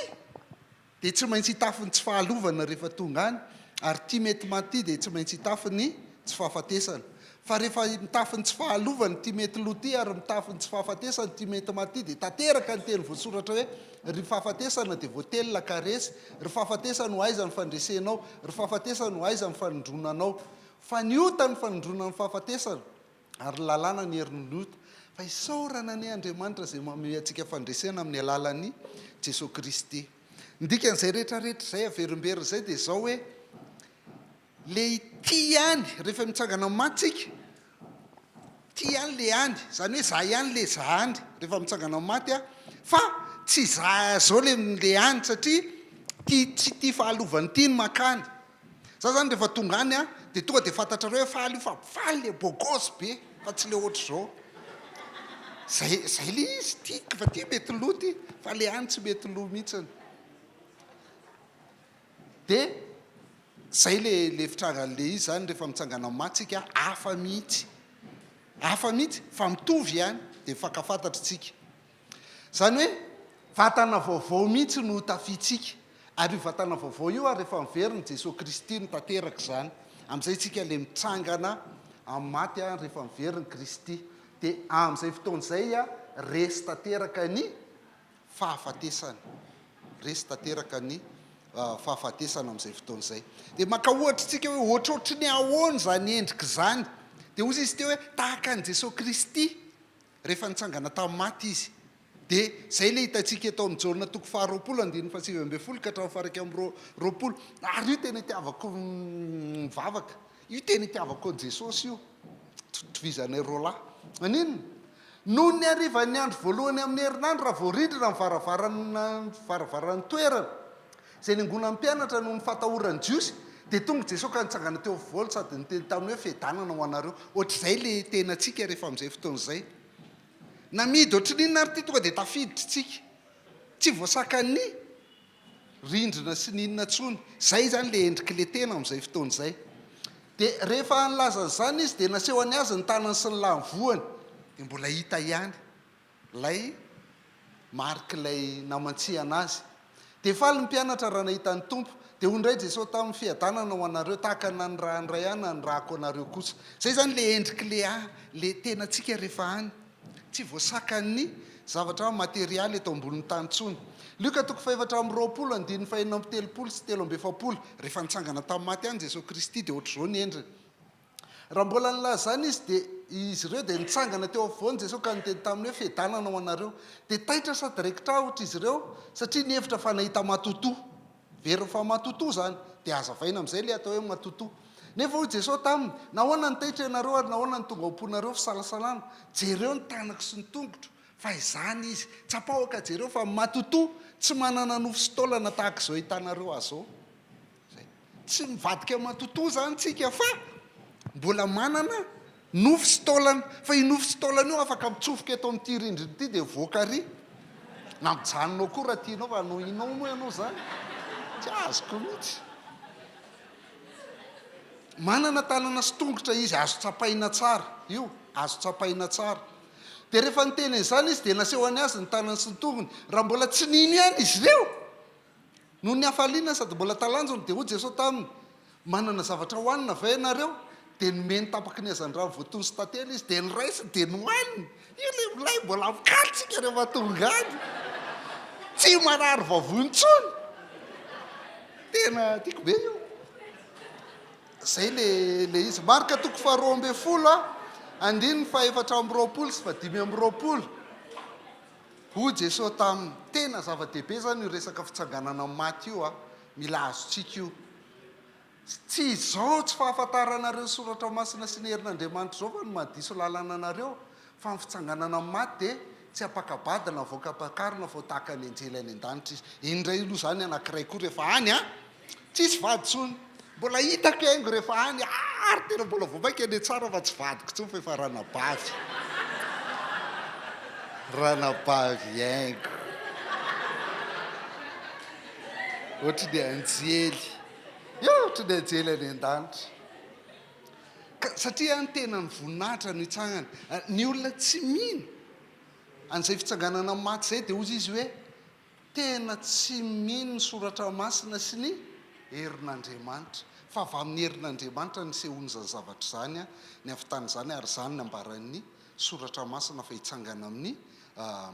dia tsy maintsy hitafy ny tsy fahalovana rehefa tonga any ary ty mety maty dia tsy maintsy hitafy ny tsy fahafatesana fa rehefa mitafy ny tsy fahalovana ty mety loha ty ary mitafy ny tsy fahafatesana ty mety maty dia tanteraka ny teny voasoratra hoe ry fahafatesana dia voatelina karesy ry fahafatesana ho aiza ny fandresenao ry fahafatesana ho aiza ny fanondronanao fa niota ny fanondrona ny fahafatesana ary lalàna ny herin'ny ota fa isaorana ny Andriamanitra izay manome antsika fandresena amin'ny alalan'i Jesosy Kristy ndikan'izay rehetrarehetra izay averimberina izay dia izao hoe le ty ihany rehefa mitsangana amin'ny maty tsika ty ihany le any zany hoe za ihany le zahany rehefa mitsangana amin'ny maty a fa tsy za zao le any satria tsy ty fahalovany ty ny makany za zany rehefa tonga any a dia tonga dia fantatrareo hoe faly io fa faly le bogosy be fa tsy le ohatr' zao zay le izy tiaka fa ty mety loha ty fa le any tsy mety loha mihitsiny dia zay le fitrangan'le izy zany rehefa mitsangana amin'ny matsika hafa mihitsy fa mitovy ihany dia fakafatatritsika zany hoe vatana vaovao mihitsy no tafitsika ary io vatana vaovao io a rehefa miveriny Jesosy Kristy no tanteraka zany amin'izay tsika le mitsangana amin'ny maty a rehefa miveriny Kristy dia amin'izay fotoan'izay a resy tanteraka ny fahafatesana resy tanteraka ny fahafatesana amin'izay fotoan'izay. Dia maka ohatra tsika hoe ohatrohatry ny ahoana zany endrika zany, dia ozy izy teo hoe tahaka an' Jesosy Kristy rehefa nitsangana tamin'ny maty izy. Dia zay le hitantsika eto amin'ny Jaona toko 2:7-8 ka hatramin'ny 9:20. Ary io tena itiavako mivavaka, io tena itiavako an' Jesosy io, tovizana ireo lahy. Maninona? Noho ny harivan'ny andro voalohany amin'ny herinandro raha voarindrina ny varavaran'ny toerana, izay ningonan'ny mpianatra no ny fatahoran'ny Jiosy, dia tonga Jesosy ka nitsangana teo afovoany sady niteny taminy hoe fiadanana ho anareo. Ohatr'izay le tena tsika rehefa amin'izay fotoan'izay. Namidy ohatrin'inona ary ty tonga dia tafiditra tsika, tsy voasakan'ny rindrina sy ninona tsony. Zay zany le endrika le tena amin'izay fotoan'izay. Dia rehefa nlaza zany izy dia naseho any azy ny tanany sy ny lamvoany, dia mbola hita ihany lay marik'ilay namantsiana azy. Dia faly ny mpianatra raha nahita ny tompo, dia hoy indray Jesosy tamin'ny fiadanana ho anareo tahaka na ny raha andray ihany na ny rahako anareo kosa. Zay zany le endrika le tena tsika rehefa any, tsy voasakan'ny zavatra materialy eto ambonin'ny tany tsony. Luka 4:5-7 rehefa nitsangana tamin'ny maty any Jesosy Kristy dia ohatr'izao ny endriny. Raha mbola nilaza zany izy dia izy ireo dia nitsangana teo afovoany Jesosy ka niteny taminy hoe fiadanana ho anareo. Dia taitra sady raikitra ohatra izy ireo satria nihevitra fa nahita matotoa, veriny fa matotoa zany, dia azavaina amin'izay le atao hoe matotoa. Nefa hoy Jesosy taminy, nahoana ny taitra ianareo ary nahoana ny tonga am-ponareo fisalasalana? Jereo ny tanako sy ny tongotro, fa izany izy. Tsapahoaka jereo fa matotoa tsy manana nofo sy taolana tahaka izao hitanareo azy zao. Tsy mivadika matotoa zany tsika fa mbola manana nofo sy taolana, fa io nofo sy taolana io afaka mitsofoka eto amin'ity rindrina ity dia voaka ry. Na mijanonao koa raha tianao fa no inao moa ianao zany, tsy azoko mihitsy. Manana tanana sy tongotra izy, azo tsapaina tsara, io azo tsapaina tsara. Dia rehefa niteny izany izy dia naseho any azy ny tanany sy ny tongony. Raha mbola tsy nino ihany izy ireo no ny hafaliana sady mbola talanjony, dia hoy Jesosy taminy, manana zavatra hohanina va ianareo? Dia nomeny tapaky ny hazan-drano voatony sy tantely izy, dia nyraisiny dia nohaniny. Io le milay mbola mikatsika rehefa tonga any, tsy marary vavony intsony. Tena tiako be io. Zay le izy. Marika 2:2-4:7-20. Hoy Jesosy taminy, tena zava-dehibe zany io resaka fitsanganana amin'ny maty io a, mila azontsika io. Tsy izao tsy fahafantaranareo ny soratra masina sy ny herin'Andriamanitra zao fa no mahadiso lalana anareo, fa ny fitsanganana amin'ny maty dia tsy apakabadina voakapakarina vao tahaka ny anjely any an-danitra izy. Indray aloha zany anankiray koa rehefa any a, tsisy vady tsony. Mbola hitako haingo rehefa any, ary tena mbola voamaika any tsara fa tsy vadiko tsony fa efa ranabavy. Ranabavy haingo. Ohatry ny anjely. Ohatry ny anjely any an-danitra. Satria ny tena ny voninahitra no hitsangana. Ny olona tsy mino an'izay fitsanganana amin'ny maty izay dia ozy izy hoe tena tsy mino ny soratra masina sy ny herin'Andriamanitra. Fa avy amin'ny herin'Andriamanitra ny sehoany izany zavatra izany a, ny havitan'ny izany ary izany ny ambaran'ny soratra masina fa hitsangana amin'ny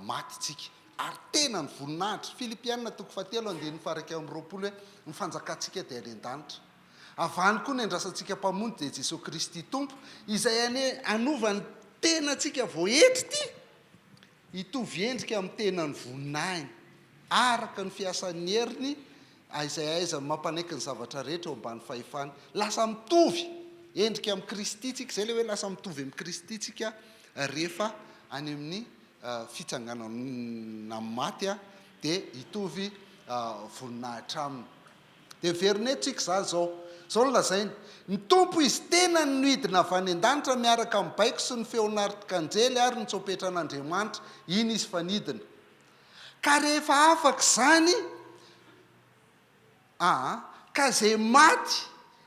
maty tsika. Ary tena ny voninahitra. Filipianina 4:20 hoe ny fanjakantsika dia any an-danitra. Avany koa ny andrasantsika mpamonjy dia Jesosy Kristy Tompo, izay anovany tena tsika voahetry ty hitovy endrika amin'ny tenany voninahiny, araka ny fiasan'ny heriny izay aizany mampanaiky ny zavatra rehetra eo ambany fahefany. Lasa mitovy endrika amin'ny Kristy tsika, zay le hoe lasa mitovy amin'ny Kristy tsika rehefa any amin'ny fitsanganana amin'ny maty a, dia hitovy voninahitra aminy. Dia verinetsika zany zao no lazainy, ny tompo izy tena ny nohidina avy any an-danitra miaraka amin'ny baiko sy ny feon'arikanjely ary ny tsoapetran'Andriamanitra, iny izy fanidina. Ka rehefa afaka zany, ka zay maty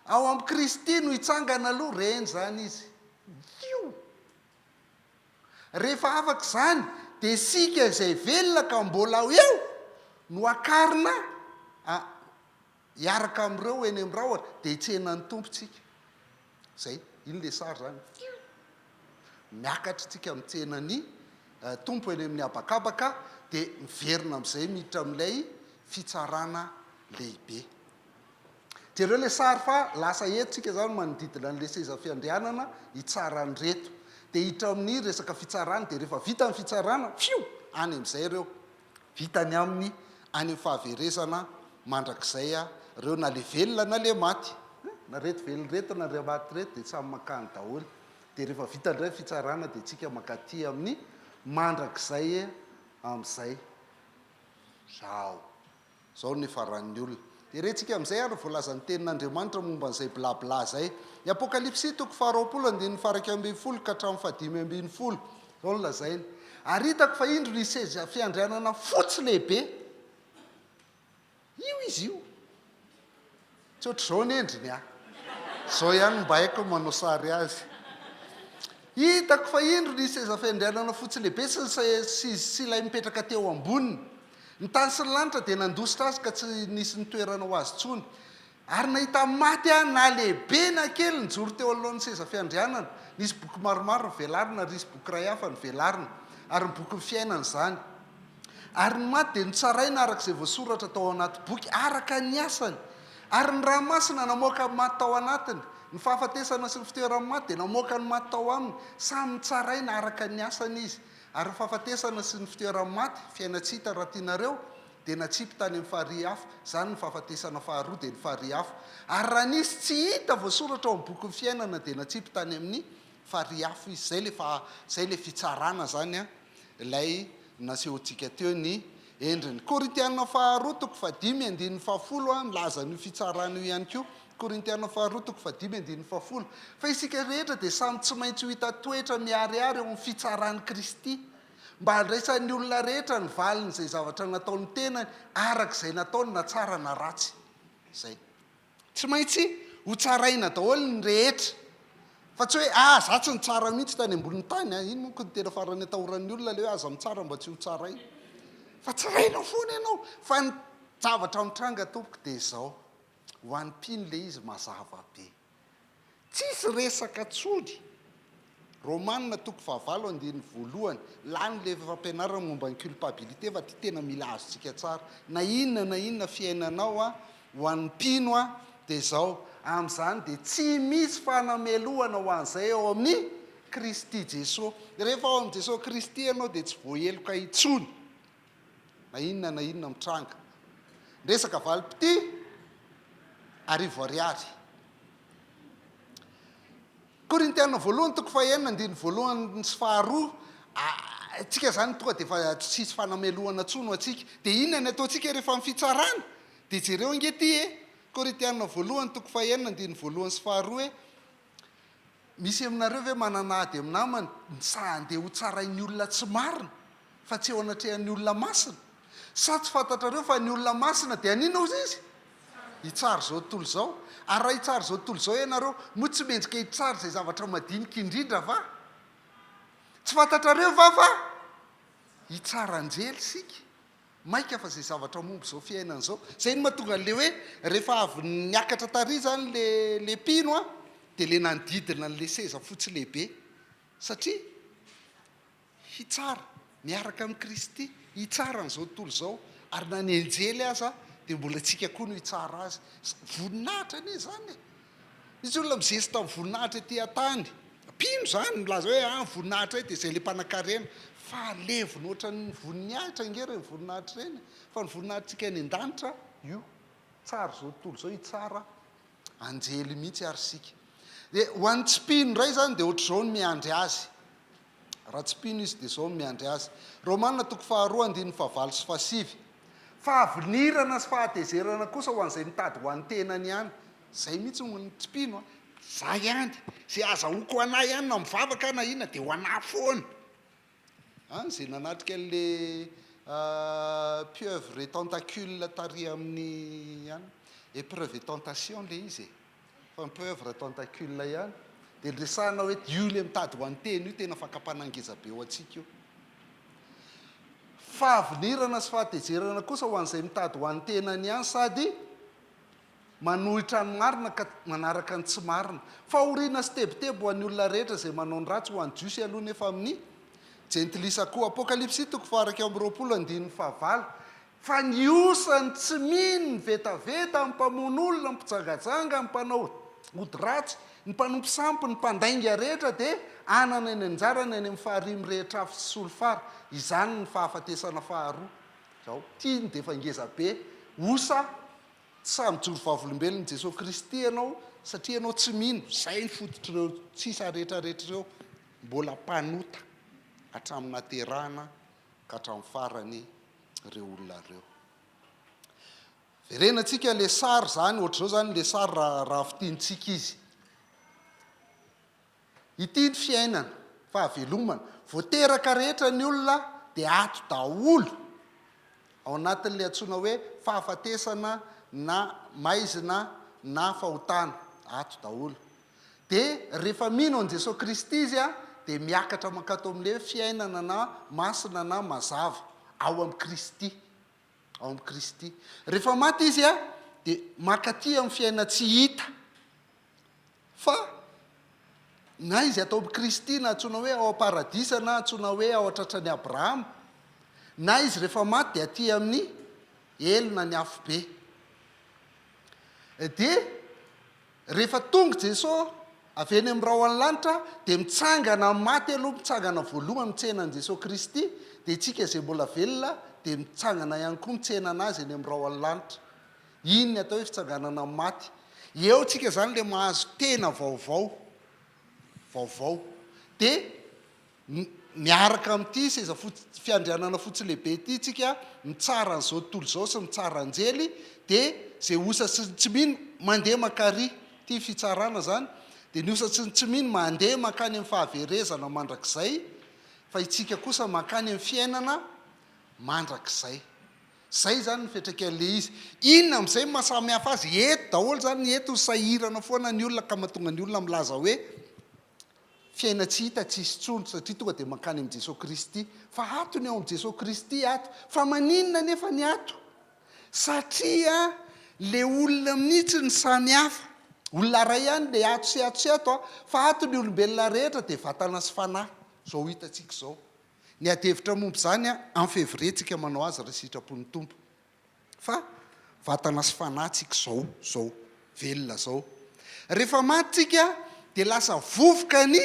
ao amin'ny Kristy no hitsangana aloha reny zany izy. Rehefa afaka zany dia sika izay velona ka mbola eo no akarina hiaraka amin'ireo eny amin'ny rahatra dia hitsenan'ny tompontsika. Zay, iny le sary zany. miakatra tsika mitsenany tompo eny amin'ny abakabaka dia miverina amin'izay miditra amin'ilay fitsarana lehibe. Dia ireo le sary fa lasa etsika zany manodidina an'la seza fiandrianana hitsarany reto. Dia hiditra amin'ny resaka fitsarana, dia rehefa vita amin'ny fitsarana, any amin'izay ireo vitany aminy any amin'ny fahaverezana mandrakizay ireo na le velona na le maty. Na reto velonreto na re maty reto dia samy makany daholo. Dia rehefa vita indray fitsarana dia tsika makaty amin'ny mandrakizay amin'izay. Zao ny faran'ny olona. Dia retsika amin'izay ary voalazan'ny tenin'Andriamanitra momba an'izay blabla zay. Ny Apokalipsy 20:20 ka hatramin'ny 5:10. Zao no lazainy. Ary hitako fa indro ny seza fiandrianana fotsy lehibe. Io izy io. Tsy ohatr'izao ny endriny Zao ihany mba haiko manao sary azy. Hitako fa indro ny seza fiandrianana fotsy lehibe sy ilay mipetraka teo amboniny. Ny tany sy ny lanitra dia nandositra azy ka tsy nisy ny toerana ho azy tsony. Ary nahita maty na lehibe na kely nijoro teo alohan'ny seza fiandrianana. Nisy boky maromaro ny velarina ary nisy boky iray hafa ny velarina. Ary ny boky ny fiainana izany. Ary ny maty dia nitsaraina arak'izay voasoratra tao anaty boky araka ny asany. Ary ny ranomasina namoaka ny maty tao anatiny. Ny fahafatesana sy ny fitoeran'ny maty dia namoaka ny maty tao aminy. Samy nitsaraina araka ny asany izy. Ary ny fahafatesana sy ny fitoeran'ny maty, fiaina-tsy hita raha tianareo, dia natsipy tany amin'ny farihy hafa. Izany ny fahafatesana faharoa dia ny farihy hafa. Ary raha nisy tsy hita voasoratra ao amin'ny boky ny fiainana dia natsipy tany amin'ny farihy hafa izy. Zay le fitsarana zany ilay nasehontsika teo ny endriny. Korintiana faharoa 5:10 milaza ny fitsarana io ihany koa. Korintiana faharoa 5:10. Fa isika rehetra dia samy tsy maintsy ho hita toetra miariary eo amin'ny fitsaran'i Kristy, mba handraisan'ny olona rehetra ny valiny izay zavatra nataony tenany arak'izay nataony na tsara na ratsy. Zay. Tsy maintsy ho tsaraina daholo ny rehetra. Fa tsy hoe za tsy ny tsara mihitsy tany ambonin'ny tany ino monko ny tena farany atahoran'ny olona le hoe aza mitsara mba tsy ho tsaraina. Fa tsarainao foana ianao. Fa ny zavatra mitranga tompoko dia izao. Ho an'ny mpino le izy mazava be. Tsisy resaka tsony. Romanina 5:1 lany le fampianarana momba ny culpabilité fa ty tena mila azontsika tsara. Na inona fiainanao ho an'ny mpino dia izao. Amin'izany dia tsy misy fanameloana ho an'izay ao amin'ny Kristy Jesosy. Rehefa ao amin'ny Jesosy Kristy ianao dia tsy voaheloka intsony. Na inona mitranga. Resaka valipity arivo ariary. Korintiana 1:1 sy 2. Tsika zany tonga dia fa tsisy fanameloana tsony ho atsika. Dia inona ny ataontsika rehefa amin'ny fitsarana? Dia jereo angety Korintiana 1:1 sy 2 misy aminareo ve mananady aminamany sa andeha ho tsarain'ny olona tsy marina fa tsy eo anatrehan'ny olona masina? Sa tsy fantatrareo fa ny olona masina dia anina ozy izy? Hitsara zao tontolo zao. Ary raha hitsara zao tontolo zao ianareo mo tsy mendrika hitsara izay zavatra madinika indrindra va? Tsy fantatrareo va fa hitsara anjely sika. Maika fa izay zavatra momba izao fiainana izao. Zay ny mahatonga an'le hoe rehefa avy niakatra tary zany le mpino dia le nandidina n'le seza fotsy lehibe. Satria hitsara miaraka amin'ny Kristy, hitsara n'izao tontolo izao. Ary na ny enjely aza dia mbola tsika koa no hitsara azy. Voninahitra anie zany. Misy olona mizesy tamin'ny voninahitra etỳ an-tany. Mpino zany milaza hoe voninahitra dia izay le mpanan-karena. Fa levona ohatran'ny voninahitra angera ny voninahitra ireny. Fa ny voninahitrsika any an-danitra io tsara zao tontolo zao hitsara anjely mihitsy ary sika. Dia ho an'ny tsy mpino indray zany dia ohatr'izao ny miandry azy. Raha tsy mpino izy dia izao ny miandry azy. Romanina 2:2 sy 5. Fahavinirana sy fahatezerana kosa ho an'izay mitady ho an'ny tenany ihany. Zay mihitsy ho ny tsy mpino. Za ihany zay azahoako ho anay ihany na mivavaka na inona dia ho anay foana. Zay nanatrika an'le pieuvre et tentacule tary amin'ny épreuve et tentation le izy. Fa ny pieuvre et tentacule ihany. Dia resahana hoe io le mitady ho an'ny teny io tena fakapanangeza be ho antsika io. Fahavinirana sy fahatezerana kosa ho an'izay mitady ho an'ny tenany ihany sady manohitra ny marina ka manaraka ny tsy marina. Fahoriana sy tebotebo ho an'ny olona rehetra izay manao ny ratsy ho an'ny jiosy aloha nefa amin'ny jentilisa koa. Apokalipsy 4:15. Fa ny osany tsy mino ny vetaveta, ny mpamono olona, ny mpijangajanga, ny mpanao ody ratsy, ny mpanompo sampy, ny mpandainga rehetra dia anana ny anjarany any amin'ny faharimy rehetra afo sy solofara. Izany ny fahafatesana faharoa. Zao tiany dia efa ngeza be. Osa samy joro vavolombelon'i Jesosy Kristy ianao satria ianao tsy mino. Zay ny fototr'ireo tsisa rehetrarehetra ireo mbola mpanota hatramin'ny naterahana ka hatramin'ny farany ireo olona ireo. Verenantsika le sary zany, ohatr'izao zany le sary raha fitiantsika izy. Ity ny fiainana, fahavelomana, voateraka rehetra ny olona dia ato daholo ao anatin'ilay antsoina hoe fahafatesana na maizina na fahotana, ato daholo. Dia rehefa mino an' Jesosy Kristy izy dia miakatra mankato amin'ilay fiainana na masina na mazava ao amin'ny Kristy. Ao amin'ny Kristy. Rehefa maty izy dia mankaty amin'ny fiaina tsy hita. Fa na izy atao amin'ny Kristy na antsoina hoe ao am-paradisa na antsoina hoe ao an-tratran'ny Abrahama, na izy rehefa maty dia aty amin'ny elona ny afo be. Dia rehefa tonga Jesosy avy eny amin'ny rao an-lanitra dia mitsangana amin'ny maty aloha, mitsangana voalohany mitsena an' Jesosy Kristy, dia itsika izay mbola velona dia mitsangana ihany koa mitsena anazy eny amin'ny rao an-lanitra. Iny ny atao hoe fitsanganana amin'ny maty. Eo tsika zany le mahazo tena vaovao. Dia miaraka amin'ity seza fiandrianana fotsy lehibe ity tsika mitsara an'izao tontolo izao sy mitsara anjely, dia zay osa sy tsy mino mandeha makary ty fitsarana zany, dia ny osa sy tsy mino mandeha makany amin'ny fahaverezana mandrakizay, fa itsika kosa makany amin'ny fiainana mandrakizay. Zay zany nifetrakan'le izy. Inona amin'izay mahasamy hafa azy? Eto daholo zany, eto sahirana foana ny olona ka mahatonga ny olona milaza hoe fiaina tsy hita tsisy tsony, satria tonga dia mankany amin'ny Jesosy Kristy. Fa ato ny ao amin'ny Jesosy Kristy ato. Fa maninona nefa ny ato? Satria le olona mihitsy ny samy hafa. Olona ray ihany le ato sy ato sy ato, fa ato ny olombelona rehetra dia vatana sy fanahy. Zao hitantsika zao. Ny adevitra mompo zany amin'ny fevrier-tsika manao azy raha sitrapon'ny tompo. Fa vatana sy fanahytsika zao velona zao. Rehefa matytsika dia lasa vovoka ny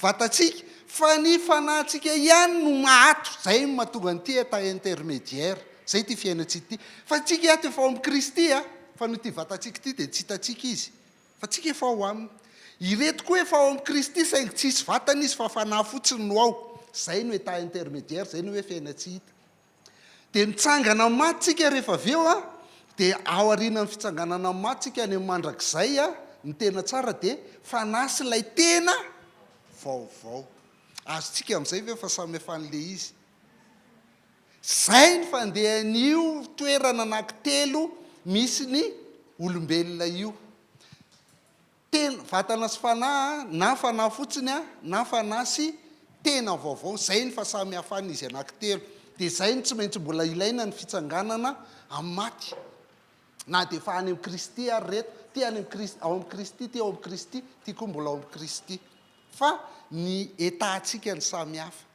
vatantsika, fa ny fanahytsika ihany no mahato. Zay no mahatonga an'ity état intermédiaire. Zay ty fiainantsika ity. Fa tsika ato efa ao amin'ny Kristy fa no ty vatantsika ity dia tsy hitantsika izy. Fa tsika efa ao aminy. Ireto koa efa ao amin'ny Kristy saingy tsisy vatana izy fa fanahy fotsiny no ao. Zay no état intermédiaire, zay no hoe fiaina tsy hita. Dia mitsangana amin'ny maty tsika rehefa avy eo dia ao aorianan'ny fitsanganana amin'ny maty tsika any amin'ny mandrakizay ny tena tsara dia fanahy ilay tena vaovao. Azontsika amin'izay ve fa samy hafan'le izy? Zay ny fandehan'io toerana anankitelo misy ny olombelona io. Vatana sy fanahy, na fanahy fotsiny na fanahy sy tena vaovao. Zay ny fasamy hafan'izy anankitelo. Dia zay ny tsy maintsy mbola ilaina ny fitsanganana amin'ny maty. Na dia fa any amin'ny Kristy ary reto, ty any amin'ny Kristy, ao amin'ny Kristy, ty ao amin'ny Kristy, ty koa mbola ao amin'ny Kristy. Fa ny état-tsika ny samy hafa.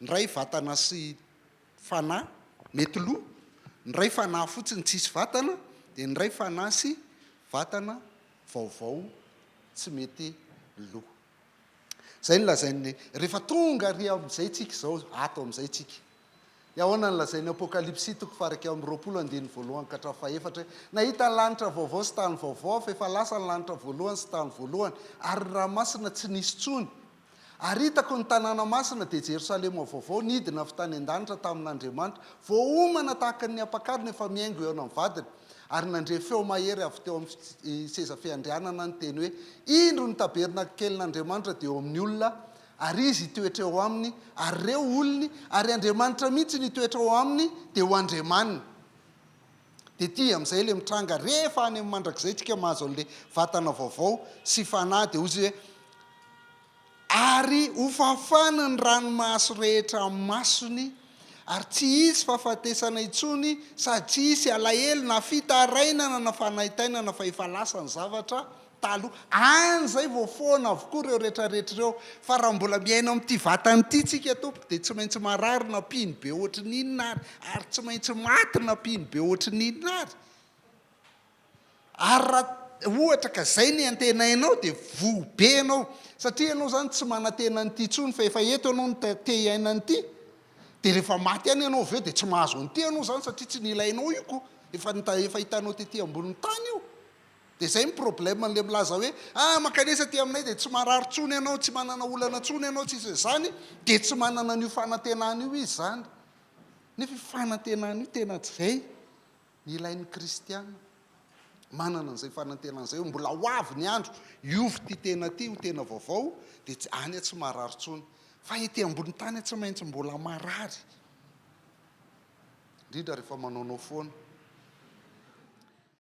Ny ray vatana sy fanahy mety loha, ny ray fanahy fotsiny tsisy vatana, dia ny ray fanahy sy vatana vaovao tsy mety loha. Zay ny lazainy rehefa tonga ary amin'izay tsika zao, ato amin'izay tsika. Ahoana ny lazainy Apokalipsy 4:20 ka hatramin'ny 4. Nahita ny lanitra vaovao sy tany vaovao, fa efa lasa ny lanitra voalohany sy tany voalohany, ary ranomasina tsy nisy tsony. Ary hitako ny tanàna masina dia Jerosalema vaovao nidina avy tany an-danitra tamin'Andriamanitra, voahomana tahaka ny ampakariny efa miaingo eo amin'ny vadiny. Ary nandre feo mahery avy teo amin'ny seza fiandrianana ny teny hoe, indro ny tabernakelyn'Andriamanitra dia eo amin'ny olona, ary izy hitoetra eo aminy, ary ireo olony, ary Andriamanitra mihitsy ny hitoetra eo aminy dia ho andriamaniny. Dia ty amin'izay ilay mitranga rehefa any amin'ny mandrakizay tsika mahazo an'ilay vatana vaovao sy fanahy dia ozy hoe, ary ho fafana ny ranomaso rehetra amin'ny masony, ary tsy isy fahafatesana intsony sady tsy isy alahelo na fitarainana na fanaitainana fa efa lasa ny zavatra taloha. Any zay vao foana avokoa ireo rehetrarehetra ireo. Fa raha mbola miaina amin'ity vatanyity tsika tompo dia tsy maintsy marary na pino be ohatry n'inona ary tsy maintsy maty na pino be ohatry n'inona ary raha ohatra ka zay ny antenainao dia vobe anao, satria ianao zany tsy manantena nyity ntsony fa efa eto ianao no te iainanyity. Dia rehefa maty any ianao avy eo dia tsy mahazo an'ity ianao zany satria tsy nilainao io ko efa hitanao tetỳ ambonin'ny tany io. Dia zay ny problème n'le milaza hoe makanesa ty aminay dia tsy marary tsony ianao, tsy manana olana tsony ianao, tsy zany dia tsy manana an'io fanantenana io izy zany. Nefa fanantenana io tena tsy zay ny ilain'ny kristiana. Manana an'izay fanantenana zay, mbola ho avy ny andro iovy ty tena ty ho tena vaovao dia any tsy marary tsony. Fa ety ambony tany tsy maintsy mbola marary, indrindra rehefa manaonao foana.